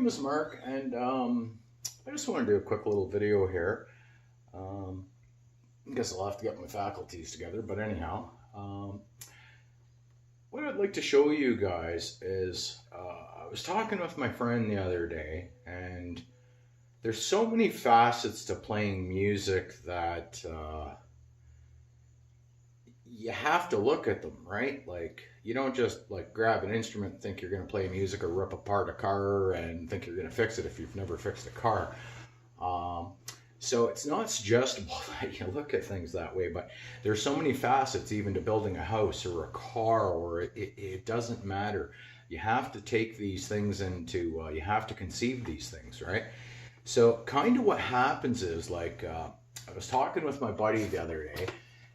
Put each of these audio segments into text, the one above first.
name is Mark, and I just want to do a quick little video here. I guess I'll have to get my faculties together, but anyhow, what I'd like to show you guys is I was talking with my friend the other day, and there's so many facets to playing music that you have to look at them, right? Like, you don't just like grab an instrument and think you're going to play music, or rip apart a car and think you're going to fix it if you've never fixed a car. So it's not suggestible that you look at things that way, but there's so many facets even to building a house or a car, or it doesn't matter. You have to take these things into, you have to conceive these things, right? So kind of what happens is, like, I was talking with my buddy the other day,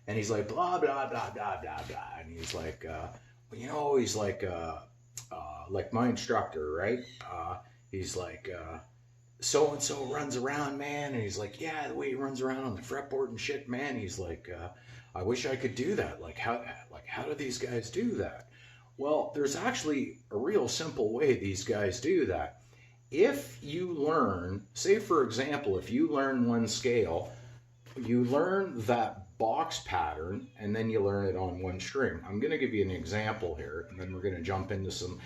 and he's like, blah, blah, blah, blah, blah, blah. And he's like, well, you know, he's like my instructor, right? He's like, so-and-so runs around, man. And he's like, yeah, the way he runs around on the fretboard and shit, man. He's like, I wish I could do that. Like, how do these guys do that? Well, there's actually a real simple way these guys do that. If you learn, say for example, if you learn one scale, you learn that box pattern, and then you learn it on one string. I'm going to give you an example here, and then we're going to jump into some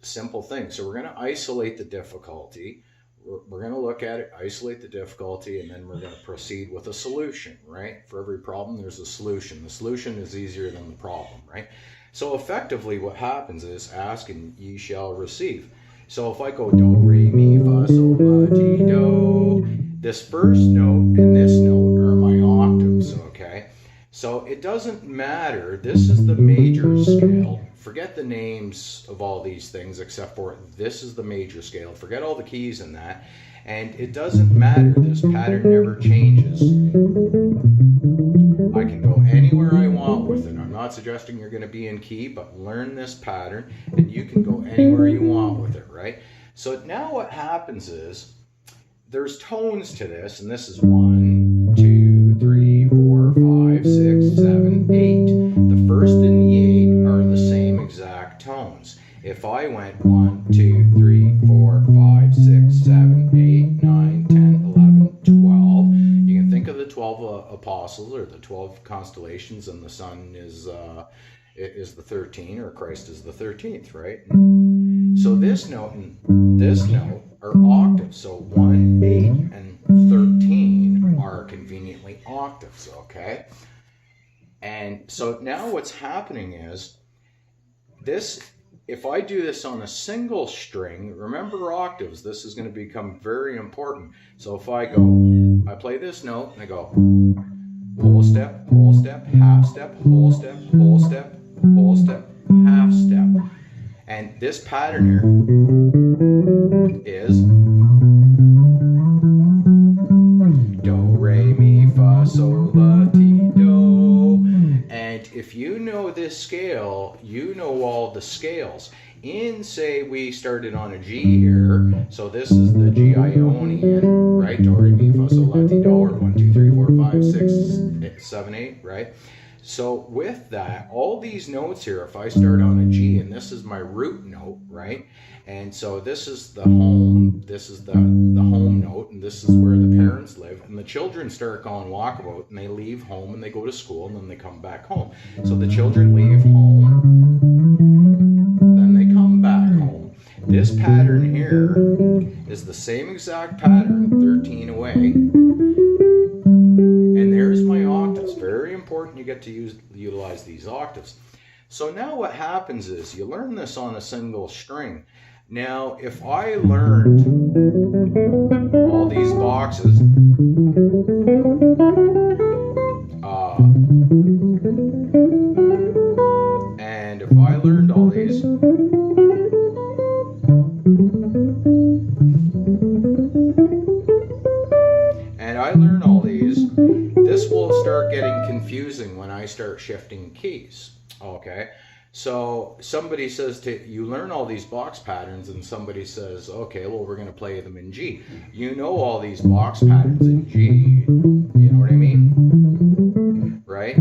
simple things. So we're going to isolate the difficulty. We're going to look at it, isolate the difficulty, and then we're going to proceed with a solution, right? For every problem, there's a solution. The solution is easier than the problem, right? So effectively what happens is, ask and ye shall receive. So if I go do, re, mi, fa, sol, la, ti, do, this first note and this note are my octaves, okay? So it doesn't matter. This is the major scale. Forget the names of all these things, except for this is the major scale. Forget all the keys in that. And it doesn't matter. This pattern never changes. I can go anywhere I want with it. I'm not suggesting you're going to be in key, but learn this pattern and you can go anywhere you want with it, right? So now what happens is, there's tones to this, and this is 1, 2, 3, 4, 5, 6, 7, 8. The first and the 8 are the same exact tones. If I went 1, 2, 3, 4, 5, 6, 7, 8, 9, 10, 11, 12, you can think of the 12 apostles, or the 12 constellations, and the sun is the 13, or Christ is the 13th, right? So this note and this note are octaves. So 1, 8, and 13 are conveniently octaves, okay? And so now what's happening is, this, if I do this on a single string, remember octaves, this is going to become very important. So if I go, I play this note, and I go whole step, half step, whole step, whole step, whole step, half step. And this pattern here is do, re, mi, fa, sol, la, ti, do. And if you know this scale, you know all the scales. In, say, we started on a G here, so this is the G Ionian, right? Do, re, mi, fa, sol, la, ti, do, or 1, 2, 3, 4, 5, 6, 7, 8, right? So with that, all these notes here, if I start on a G, and this is my root note, right? And so this is the home, this is the home note, and this is where the parents live. And the children start going walkabout, and they leave home, and they go to school, and then they come back home. So the children leave home, then they come back home. This pattern here is the same exact pattern, 13 away. And there's my octaves. Very important you get to utilize these octaves. So now what happens is, you learn this on a single string. Now, if I learned all these boxes, and if I learned all these, and I learn all these, this will start getting confusing when I start shifting keys, okay? So somebody says to you, learn all these box patterns, and somebody says, okay, well, we're going to play them in G. You know all these box patterns in G, you know what I mean? Right?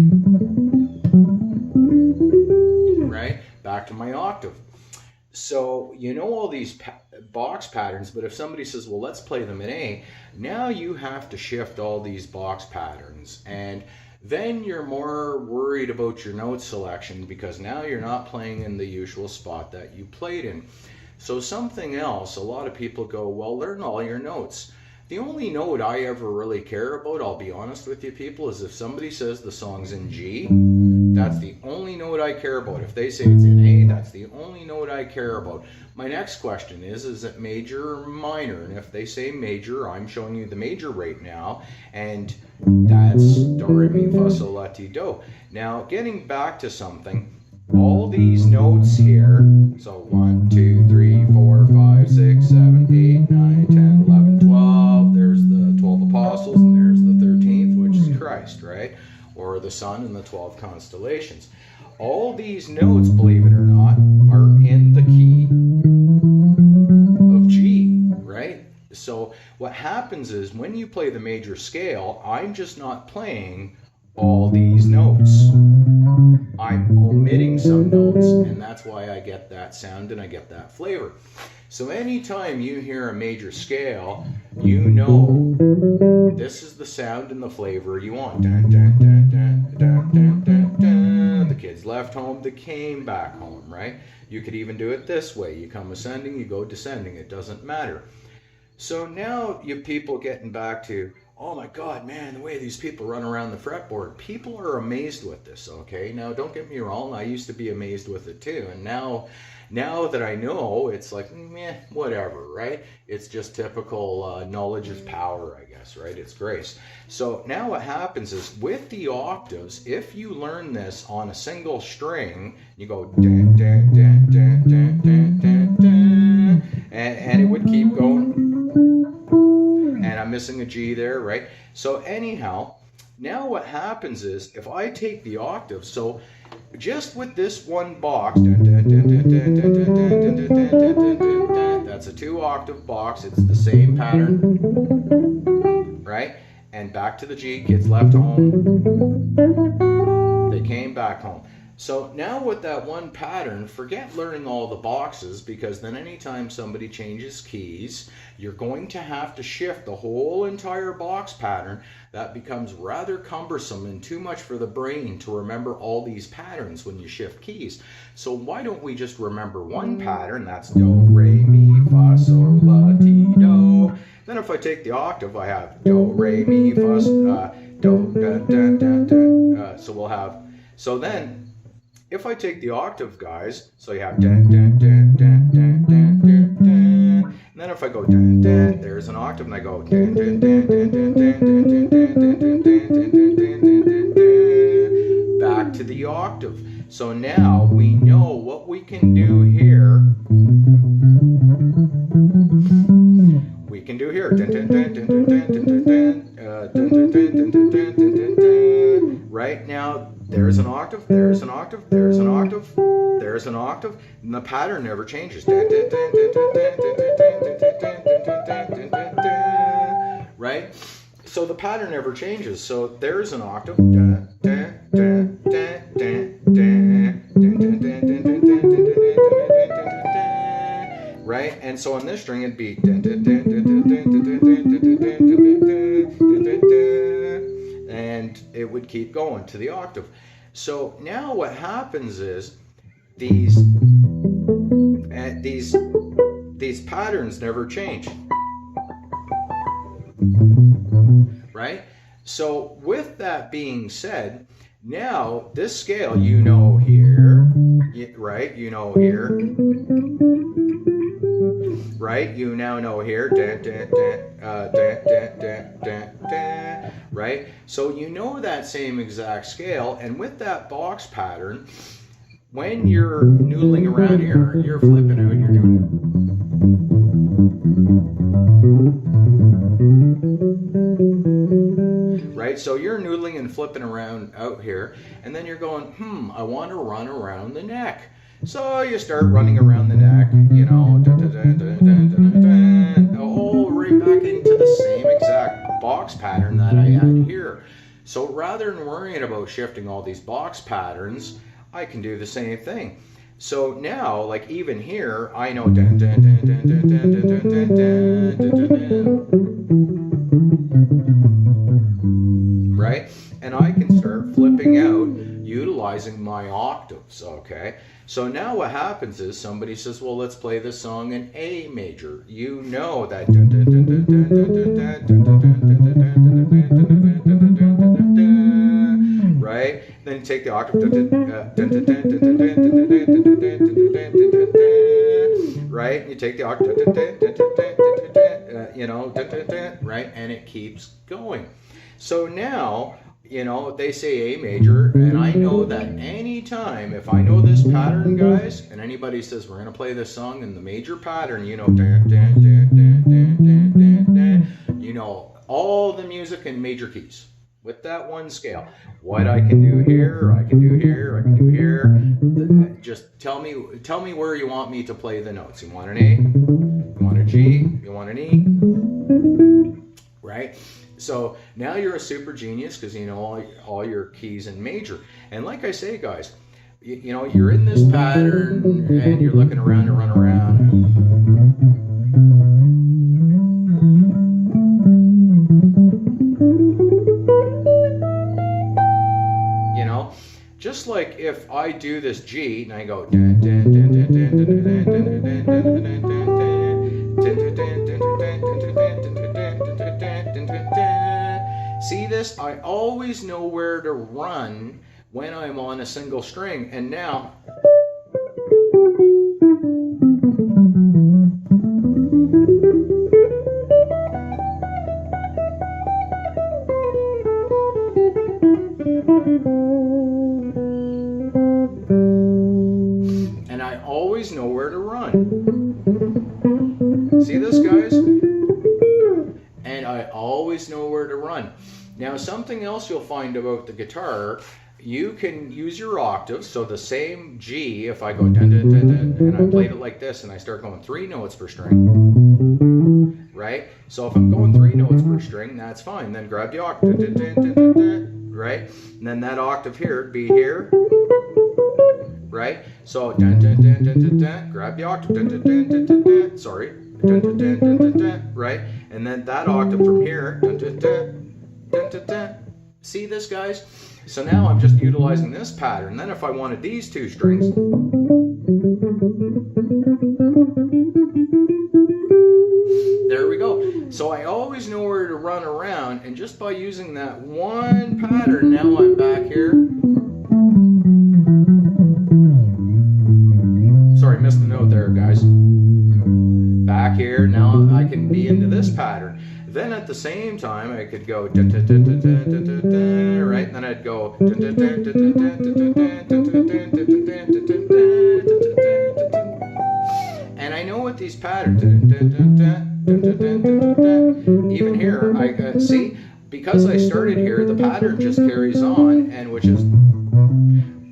Right? Back to my octave. So you know all these box patterns, but if somebody says, well, let's play them in A, now you have to shift all these box patterns, and then you're more worried about your note selection because now you're not playing in the usual spot that you played in. So something else, a lot of people go, well, learn all your notes. The only note I ever really care about, I'll be honest with you people, is if somebody says the song's in G, that's the only note I care about. If they say it's in A, that's the only note I care about. My next question is it major or minor? And if they say major, I'm showing you the major right now, and that's do, re, mi, fa, sol, la, ti, do. Now, getting back to something, all these notes here, so 1, 2, 3, 4, 5, 6, 7, 8, 9, 10, 11, 12, there's the 12 apostles, and there's the 13th, which is Christ, right? Or the sun and the 12 constellations. All these notes, believe it or not, are in the key of G, right? So what happens is when you play the major scale, I'm just not playing all these notes. I'm omitting some notes, and that's why I get that sound and I get that flavor. So anytime you hear a major scale, you know this is the sound and the flavor you want. Dun, dun, dun, dun, dun, dun, dun, dun. The kids left home, they came back home, right? You could even do it this way. You come ascending, you go descending. It doesn't matter. So now you people getting back to, oh my God, man, the way these people run around the fretboard. People are amazed with this, okay? Now, don't get me wrong. I used to be amazed with it too. And now that I know, it's like, meh, whatever, right? It's just typical knowledge is power, I guess, right? It's grace. So now what happens is with the octaves, if you learn this on a single string, you go dun, dun, dun, dun, dun, dun, dun, dun, and it would keep going. And I'm missing a G there, right? So anyhow, now what happens is if I take the octave, so just with this one box, that's a 2-octave box. It's the same pattern, right? And back to the G, kids left home. They came back home. So now with that one pattern, forget learning all the boxes, because then anytime somebody changes keys, you're going to have to shift the whole entire box pattern. That becomes rather cumbersome and too much for the brain to remember all these patterns when you shift keys. So why don't we just remember one pattern? That's do, re, mi, fa, sol, la, ti, do. Then if I take the octave, I have do, re, mi, fa, do, da, da, da, da. So we'll have, so then, if I take the octave, guys, so you have dun, dun, dun, dun, dun, dun, dun, dun. And then if I go dun, dun, there's an octave, and I go dun, dun, dun, dun, dun, dun, dun, dun, dun, dun, dun, dun, dun, dun, dun, dun, back to the octave. So now we know what we can do here. We can do here. Dun, dun, dun, dun, dun, dun, dun, dun, dun, dun, dun, dun, dun, dun, dun, dun. Right now, there's an octave, there's an octave, there's an octave, there's an octave, and the pattern never changes. Right? So the pattern never changes. So there's an octave. Right? And so on this string it'd be and it would keep going to the octave. So now what happens is these patterns never change. Right? So with that being said, now this scale you know here, right? You know here. Right? You now know here. Right? So you know that same exact scale, and with that box pattern, when you're noodling around here, you're flipping out, you're doing it. Right? So you're noodling and flipping around out here, and then you're going, I want to run around the neck. So you start running around the neck, you know, oh, right back into the same exact box pattern that I had here. So rather than worrying about shifting all these box patterns, I can do the same thing. So now, like even here, I know dun, dun, dun, dun, dun, dun, dun, dun, dun, dun, dun, dun, right? And I can start flipping out utilizing my octaves, okay? So now what happens is somebody says, well, let's play this song in A major. You know that dun, dun, dun, dun, dun, dun, dun, dun, dun, dun, dun, right? Then you take the octave, right? And you take the octave, you know, right? And it keeps going. So now, you know, they say A major, and I know that anytime, if I know this pattern, guys, and anybody says we're going to play this song in the major pattern, you know, you know, all the music in major keys with that one scale. What I can do here, I can do here, I can do here. Just tell me where you want me to play the notes. You want an A? You want a G? You want an E? Right? So now you're a super genius because you know all your keys in major. And like I say, guys, you know, you're in this pattern and you're looking around and run around. You know, just like if I do this G and I go dun, dun, dun, dun, dun, dun, dun, dun, dun, dun, dun, dun, dun, see this? I always know where to run when I'm on a single string. And now, and I always know where to run. See this, guys? And I always know where to run. Now, something else you'll find about the guitar, you can use your octaves. So the same G, if I go dun, dun, dun, dun, and I played it like this and I start going 3 notes per string, right? So if I'm going 3 notes per string, that's fine. Then grab the octave, dun, dun, dun, dun, dun, right? And then that octave here would be here, right? So dun, dun, dun, dun, dun, dun, grab the octave, dun, dun, dun, dun, dun, dun, sorry, dun, dun, dun, dun, dun, dun, right? And then that octave from here, dun, dun, dun, dun, dun, dun. See this, guys? So now I'm just utilizing this pattern. Then if I wanted these 2 strings, there we go. So I always know where to run around, and just by using that one pattern, now I'm back here. Sorry, missed the note there, guys. Back here, now I can be into this pattern. Then at the same time, I could go right, and then I'd go and I know what these patterns. Even here, I see, because I started here, the pattern just carries on, and which is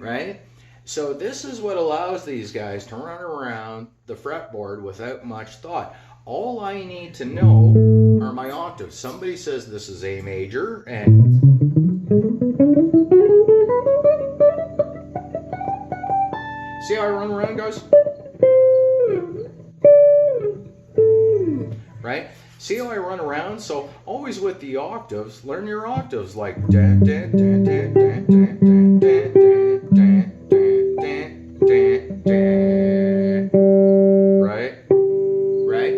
right. So this is what allows these guys to run around the fretboard without much thought. All I need to know are my octaves. Somebody says this is A major, and see how I run around, guys? Right? See how I run around? So always with the octaves, learn your octaves like dun, dun, dun, dun, dun, dun, dun, dun, dun, dun, dun, dun, right? Right?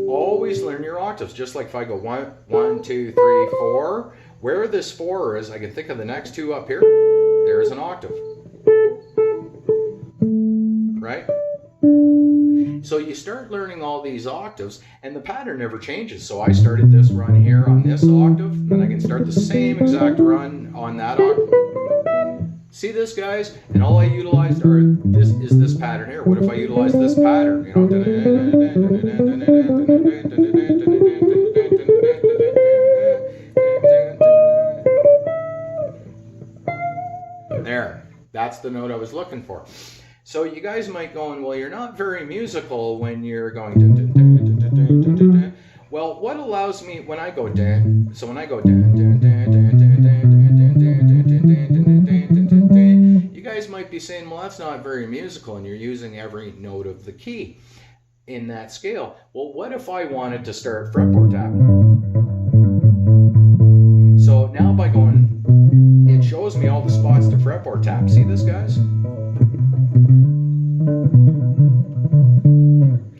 Always learn your octaves. Just like if I go 1, 1, 2, 3, 4, where this 4 is, I can think of the next 2 up here. There's an octave. Right? So you start learning all these octaves, and the pattern never changes. So I started this run here on this octave, then I can start the same exact run on that octave. See this, guys? And all I utilized is this pattern here. What if I utilize this pattern? You know, there. That's the note I was looking for. So you guys might go, well, you're not very musical when you're going dun, dun, dun, dun, dun, dun, dun, dun, dun. Well, what allows me when I go dun, so when I go dun, dun, dun, dun, dun, dun, dun, dun, dun, dun, dun, dun, dun, dun, dun, dun, you guys might be saying, well, that's not very musical, and you're using every note of the key in that scale. Well, what if I wanted to start fretboard tapping? So now by going, it shows me all the spots to fretboard tap. See this, guys?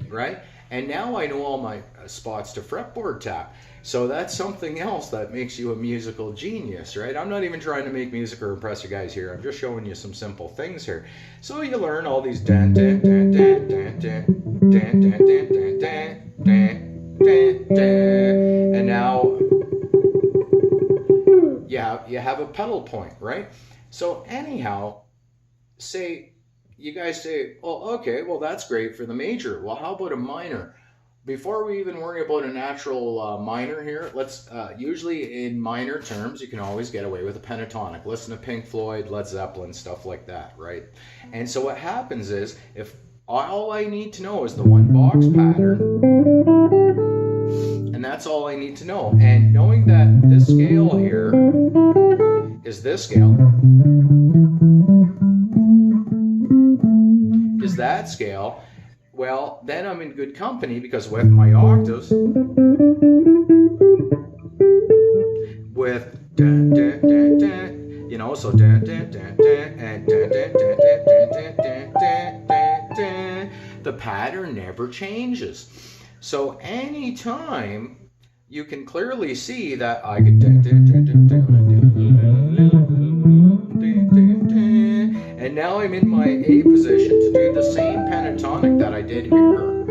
Right? And now I know all my spots to fretboard tap. So that's something else that makes you a musical genius, right? I'm not even trying to make music or impress you guys here. I'm just showing you some simple things here. So you learn all these dan dan dan dan dan dan dan dan dan dan dan dan dan, and now you have a pedal point, right? So anyhow, you guys say, oh, okay, well, that's great for the major. Well, how about a minor? Before we even worry about a natural minor here, let's usually in minor terms, you can always get away with a pentatonic. Listen to Pink Floyd, Led Zeppelin, stuff like that, right? And so what happens is, if all I need to know is the one box pattern, and that's all I need to know, and knowing that this scale here is this scale, is that scale, well, then I'm in good company, because with my octaves, with dun, dun, dun, dun, you know, so dun, dun, dun, dun, and dun, dun, dun, dun, dun, dun, dun, dun, dun, dun, the pattern never changes. So anytime you can clearly see that I could dun, dun, dun, dun, dun, and now I'm in my A position to do the same pentatonic that I did here.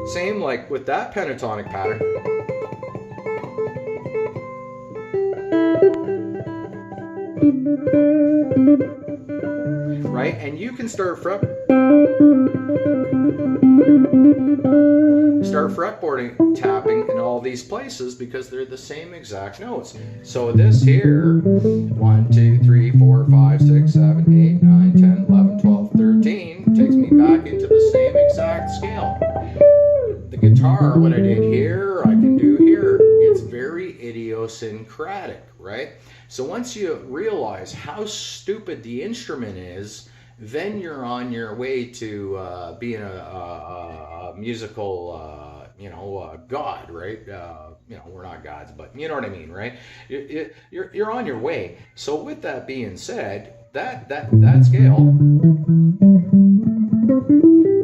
Same like with that pentatonic pattern. Right? And you can start fretboarding, tapping in all these places, because they're the same exact notes. So this here, 1, 2, 3, 4, 5, 6, 7, 8, 9, 10, 11, 12, 13, takes me back into the same exact scale. The guitar, what I did here, I can do here. It's very idiosyncratic, right? So once you realize how stupid the instrument is, then you're on your way to being a musical, god, right? We're not gods, but you know what I mean, right? You're on your way. So with that being said, that scale,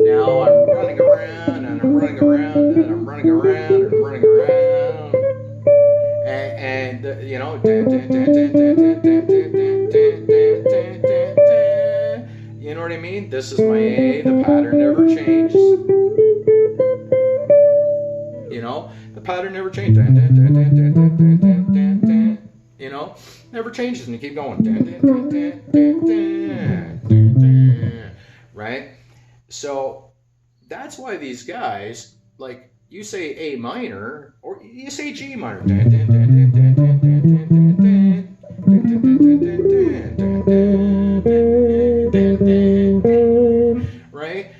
now I'm running around and I'm running around and I'm running around and I'm running around, and you know, you know what I mean? This is my A, the pattern never changes. You know, the pattern never changes. You know, never changes, and you keep going. Right? So that's why these guys, like, you say A minor or you say G minor, right?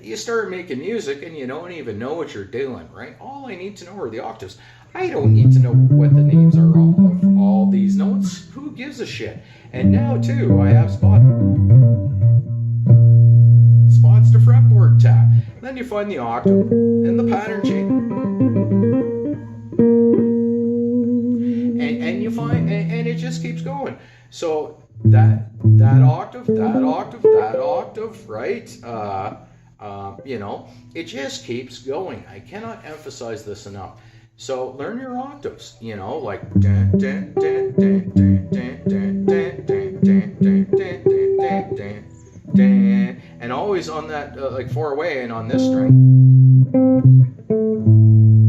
You start making music and you don't even know what you're doing, right? All I need to know are the octaves. I don't need to know what the names are of all these notes. Who gives a shit? And now too, I have spots to fretboard tap. Then you find the octave and the pattern change, and you find, and it just keeps going. So that octave, right? It just keeps going. I cannot emphasize this enough. So learn your octaves, like dun, dun, dun, dun, dun, dun, dun, dun, dun, dun, dun, dun, dun, dun, and always on that like 4 away and on this string.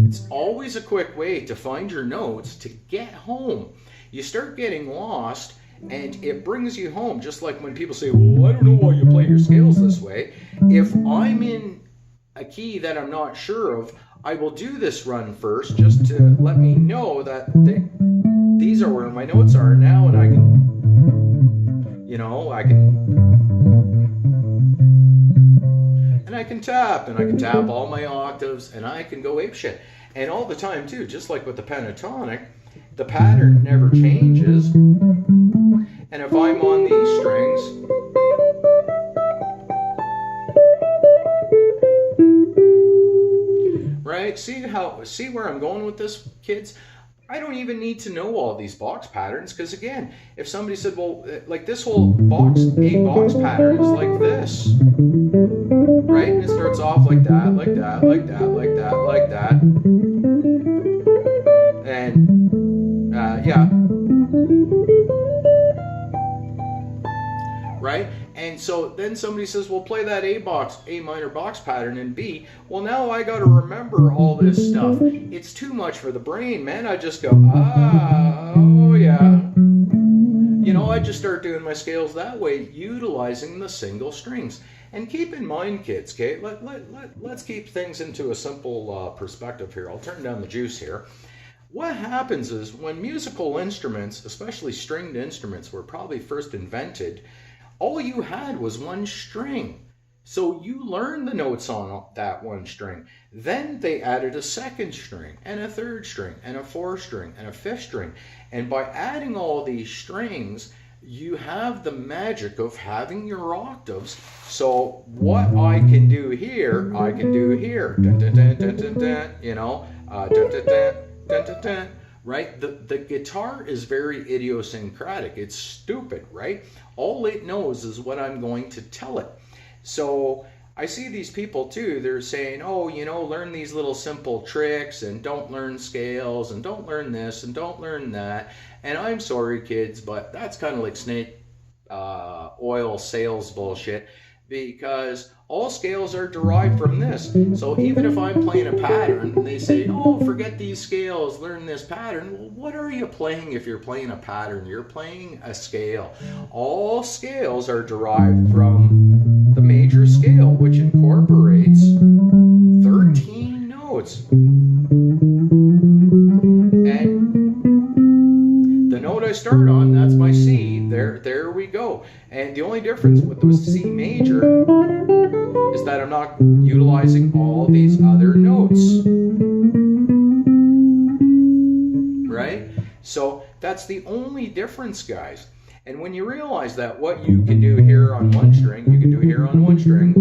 It's always a quick way to find your notes to get home. You start getting lost and it brings you home, just like when people say, well, I don't know why you play your scales this way. If I'm in a key that I'm not sure of, I will do this run first just to let me know that these are where my notes are now, and I can tap, and I can tap all my octaves, and I can go apeshit. And all the time too, just like with the pentatonic, the pattern never changes. And if I'm on these strings, see where I'm going with this, kids? I don't even need to know all these box patterns, because again, if somebody said, well, like this whole A box pattern is like this, right? And it starts off like that, like that, like that, like that, like that, and yeah, right? And so then somebody says, well, play that A minor box pattern in B. Well, now I got to remember all this stuff. It's too much for the brain, man. I just go, oh yeah. You know, I just start doing my scales that way, utilizing the single strings. And keep in mind, kids, okay, let's keep things into a simple perspective here. I'll turn down the juice here. What happens is when musical instruments, especially stringed instruments, were probably first invented, all you had was one string. So you learned the notes on that one string. Then they added a second string, and a third string, and a fourth string, and a fifth string. And by adding all these strings, you have the magic of having your octaves. So what I can do here, I can do here. Dun, dun, dun, dun, dun, dun, you know, dun, dun, dun, dun, dun, dun. Right? The guitar is very idiosyncratic. It's stupid, right? All it knows is what I'm going to tell it. So I see these people too, they're saying, oh, you know, learn these little simple tricks and don't learn scales and don't learn this and don't learn that. And I'm sorry, kids, but that's kind of like snake oil sales bullshit, because all scales are derived from this. So even if I'm playing a pattern and they say, oh, forget these scales, learn this pattern. Well, what are you playing if you're playing a pattern? You're playing a scale. All scales are derived from the major scale, which incorporates 13 notes. And the note I start on, that's my C. There we go. And the only difference with the C major is that I'm not utilizing all these other notes, right? So that's the only difference, guys. And when you realize that what you can do here on one string, you can do here on one string,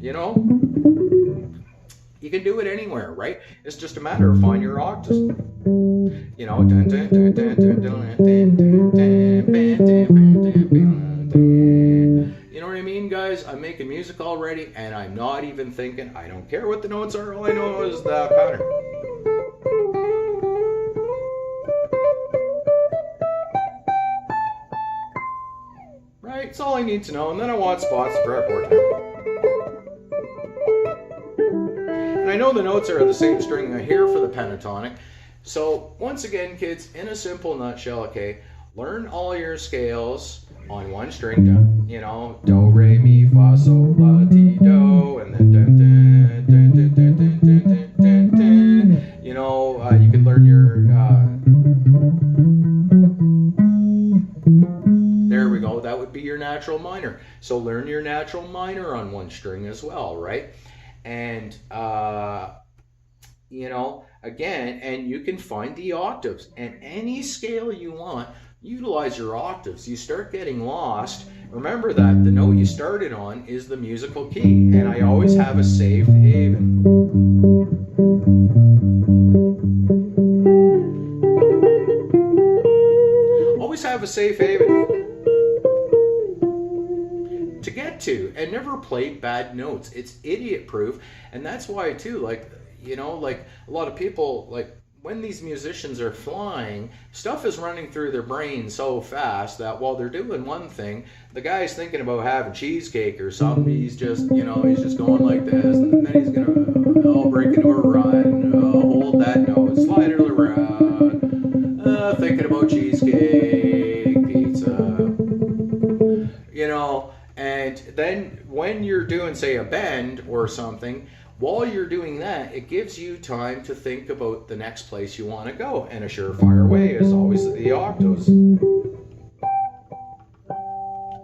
you know, you can do it anywhere, right? It's just a matter of finding your octaves. You know, dun, dun, dun, dun, dun, dun, dun, dun. You know what I mean, guys? I'm making music already, and I'm not even thinking. I don't care what the notes are. All I know is the pattern. Right? It's all I need to know, and then I want spots to fretboard to. And I know the notes are the same string here for the pentatonic. So once again, kids, in a simple nutshell, okay, learn all your scales on one string, you know, do, re, mi, fa, sol, la, ti, do, and then dun, dun, dun, dun, dun, dun, dun, dun, dun, dun. You know, you can learn your, there we go, that would be your natural minor. So learn your natural minor on one string as well, right? And, you know, again, and you can find the octaves, and any scale you want, utilize your octaves. You start getting lost, remember that the note you started on is the musical key, and I always have a safe haven. Always have a safe haven to get to, and never play bad notes. It's idiot proof, and that's why too, like, you know, like a lot of people, like when these musicians are flying, stuff is running through their brain so fast that while they're doing one thing, the guy's thinking about having cheesecake or something. He's just, you know, he's just going like this, and then he's gonna break into a run, hold that note, slide it around, thinking about cheesecake, pizza, you know. And then when you're doing, say, a bend or something, while you're doing that, it gives you time to think about the next place you want to go. And a surefire way is always the octaves.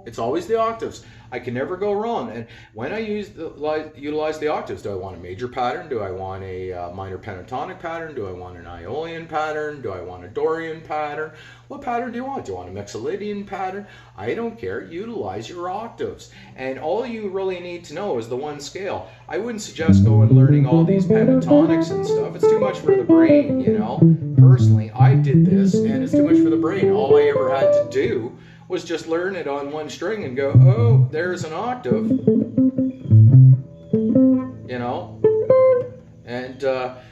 It's always the octaves. I can never go wrong. And when I utilize the octaves, do I want a major pattern? Do I want a minor pentatonic pattern? Do I want an Iolian pattern? Do I want a Dorian pattern? What pattern do you want? Do you want a Mixolydian pattern? I don't care. Utilize your octaves. And all you really need to know is the one scale. I wouldn't suggest going learning all these pentatonics and stuff. It's too much for the brain, you know. Personally, I did this, and it's too much for the brain. All I ever had to do was just learn it on one string and go, oh, there's an octave, you know, and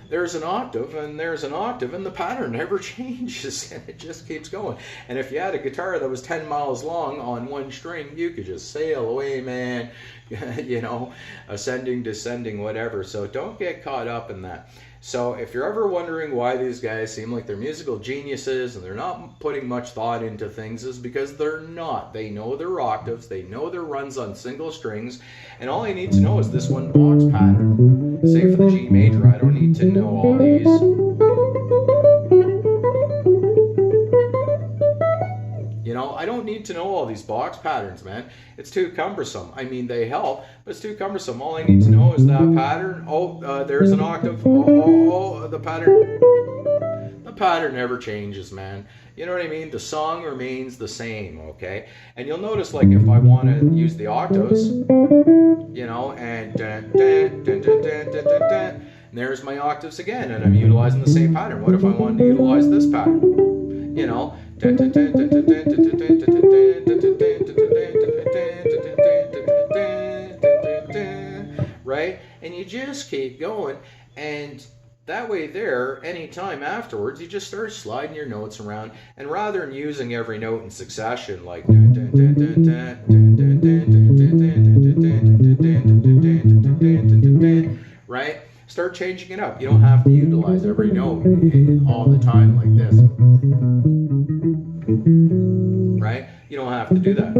there's an octave, and there's an octave, and the pattern never changes, and it just keeps going. And if you had a guitar that was 10 miles long on one string, you could just sail away, man, you know, ascending, descending, whatever. So don't get caught up in that. So if you're ever wondering why these guys seem like they're musical geniuses and they're not putting much thought into things, is because they're not. They know their octaves, they know their runs on single strings, and all I need to know is this one box pattern. Say for the G major, I don't need to know all these. You know, I don't need to know all these box patterns, man. It's too cumbersome. I mean, they help, but it's too cumbersome. All I need to know is that pattern. Oh, there's an octave. Oh, the pattern. The pattern never changes, man. You know what I mean? The song remains the same, okay? And you'll notice, like, if I want to use the octaves, you know, and and there's my octaves again, and I'm utilizing the same pattern. What if I wanted to utilize this pattern? You know, right? And you just keep going, and that way there, anytime afterwards, you just start sliding your notes around, and rather than using every note in succession, like right? Start changing it up. You don't have to utilize every note all the time like this. Right? You don't have to do that.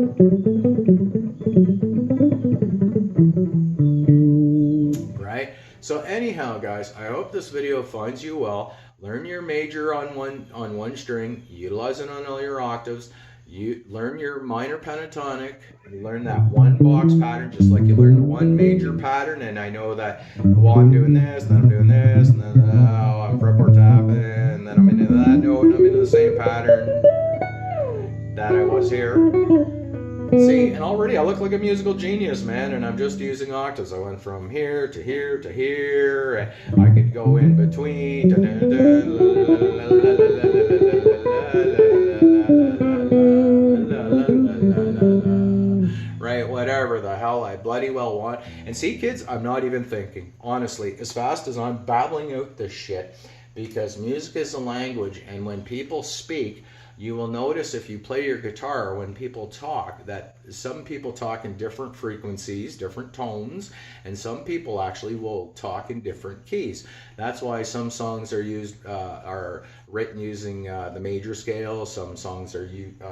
Right? So anyhow, guys, I hope this video finds you well. Learn your major on one string, utilize it on all your octaves. You learn your minor pentatonic, you learn that one box pattern just like you learn the one major pattern. And I know that while I'm doing this, then I'm doing this, and then I'm fretboard tapping, and then I'm into that note, and I'm into the same pattern that I was here. See, and already I look like a musical genius, man, and I'm just using octaves. I went from here to here to here, and I could go in between. Right, whatever the hell I bloody well want. And see, kids, I'm not even thinking, honestly, as fast as I'm babbling out this shit, because music is a language, and when people speak, you will notice if you play your guitar, when people talk, that some people talk in different frequencies, different tones, and some people actually will talk in different keys. That's why some songs are written using the major scale. Some songs are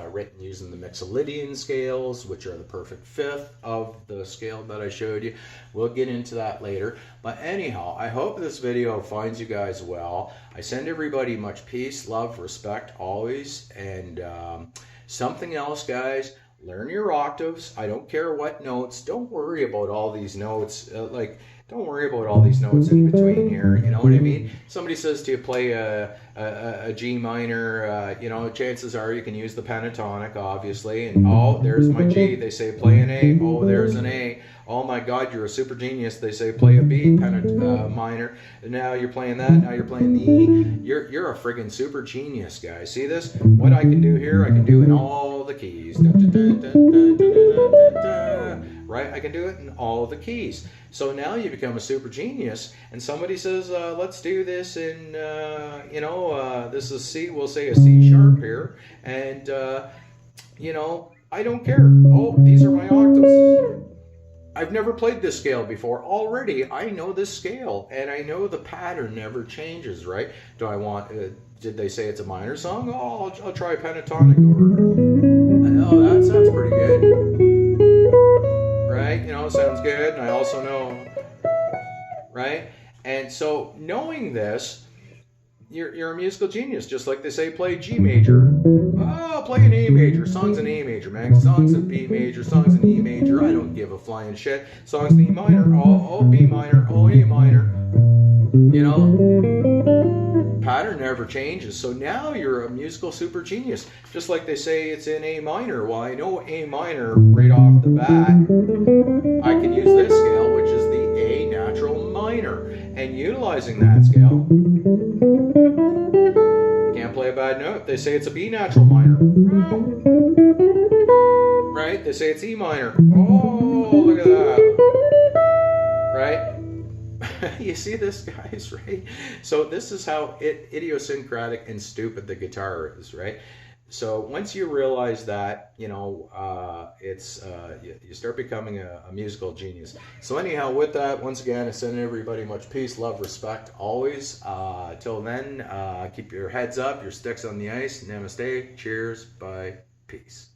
written using the Mixolydian scales, which are the perfect fifth of the scale that I showed you. We'll get into that later. But anyhow, I hope this video finds you guys well. I send everybody much peace, love, respect, always. And something else, guys, learn your octaves. I don't care what notes. Don't worry about all these notes. Don't worry about all these notes in between here. You know what I mean? Somebody says to you, play a G minor. You know, chances are you can use the pentatonic, obviously. And oh, there's my G. They say play an A. Oh, there's an A. Oh my God, you're a super genius. They say play a B minor. And now you're playing that. Now you're playing the E. You're a friggin' super genius, guys. See this? What I can do here, I can do in all the keys. Right? I can do it in all the keys. So now you become a super genius, and somebody says, let's do this in, this is C, we'll say a C sharp here, and, I don't care. Oh, these are my octaves. I've never played this scale before. Already, I know this scale, and I know the pattern never changes, right? Do I want, did they say it's a minor song? Oh, I'll try pentatonic, or, oh, that sounds pretty good. Right? You know, sounds good. And I also know, right? And so knowing this, you're a musical genius. Just like they say, play G major. Oh, play an A major. Song's an A major, man. Song's a B major. Song's an E major. I don't give a flying shit. Song's an E minor. Oh, B minor. Oh, A minor. You know, pattern never changes. So now you're a musical super genius. Just like they say it's in A minor. Well, I know A minor right off the bat. I can use this scale, which is the A natural minor. And utilizing that scale, can't play a bad note. They say it's a B natural minor. Right? They say it's E minor. Oh, look at that. Right? You see this, guys, right? So this is how idiosyncratic and stupid the guitar is, right? So once you realize that, you know, you start becoming a musical genius. So anyhow, with that, once again, I send everybody much peace, love, respect, always. Till then, keep your heads up, your sticks on the ice. Namaste, cheers, bye, peace.